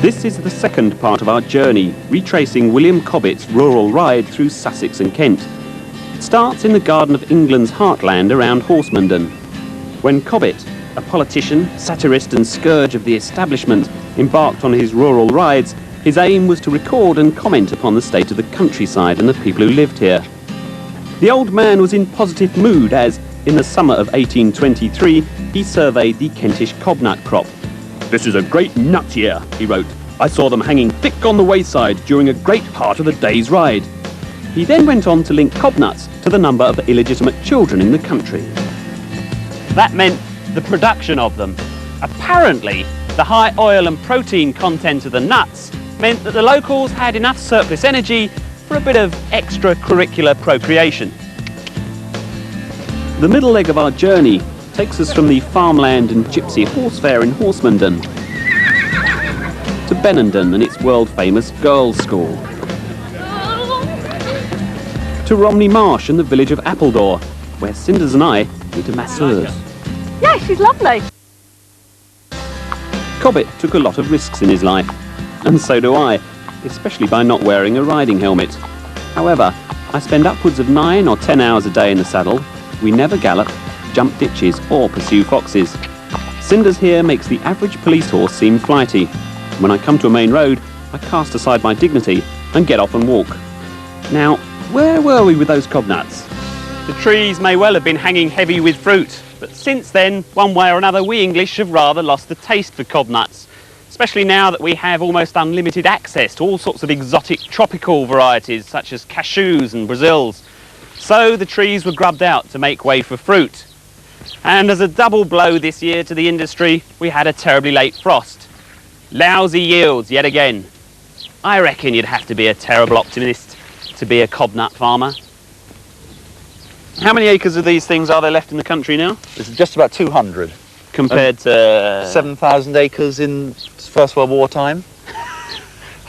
This is the second part of our journey, retracing William Cobbett's rural ride through Sussex and Kent. It starts in the Garden of England's heartland around Horsemondon. When Cobbett, a politician, satirist and scourge of the establishment, embarked on his rural rides, his aim was to record and comment upon the state of the countryside and the people who lived here. The old man was in positive mood as, in the summer of 1823, he surveyed the Kentish cobnut crop. "This is a great nut year," he wrote. "I saw them hanging thick on the wayside during a great part of the day's ride." He then went on to link cobnuts to the number of illegitimate children in the country. That meant the production of them. Apparently, the high oil and protein content of the nuts meant that the locals had enough surplus energy for a bit of extracurricular procreation. The middle leg of our journey takes us from the farmland and gypsy horse fair in Horsemondon to Benenden and its world-famous girls' school, to Romney Marsh and the village of Appledore, where Cinders and I meet a masseuse. Yeah, she's lovely. Cobbett took a lot of risks in his life, and so do I, especially by not wearing a riding helmet. However, I spend upwards of 9 or 10 hours a day in the saddle. We never gallop, jump ditches or pursue foxes. Cinders here makes the average police horse seem flighty. When I come to a main road, I cast aside my dignity and get off and walk. Now, where were we with those cobnuts? The trees may well have been hanging heavy with fruit, but since then, one way or another, we English have rather lost the taste for cobnuts, especially now that we have almost unlimited access to all sorts of exotic tropical varieties such as cashews and Brazils. So the trees were grubbed out to make way for fruit. And as a double blow this year to the industry, we had a terribly late frost. Lousy yields yet again. I reckon you'd have to be a terrible optimist to be a cobnut farmer. How many acres of these things are there left in the country now? It's just about 200. Compared to 7,000 acres in First World War time.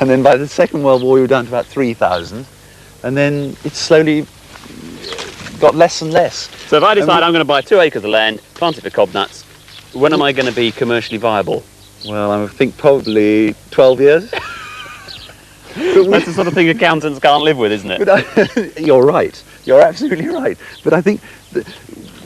And then by the Second World War we were down to about 3,000. And then it slowly got less and less. So if I decide I'm going to buy 2 acres of land, plant it for cobnuts, when am I going to be commercially viable? Well, I think probably 12 years. That's the sort of thing accountants can't live with, isn't it? You're right. You're absolutely right. But I think that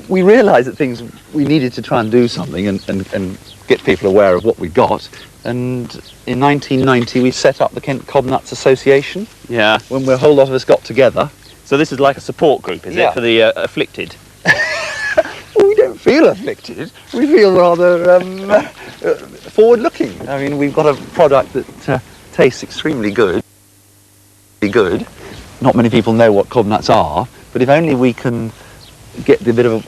we realised that we needed to try and do something and get people aware of what we got. And in 1990 we set up the Kent Cobnuts Association. Yeah. When a whole lot of us got together. So this is like a support group, is it, for the afflicted? Well, we don't feel afflicted. We feel rather forward-looking. I mean, we've got a product that tastes extremely good. Not many people know what cobnuts are, but if only we can get the bit of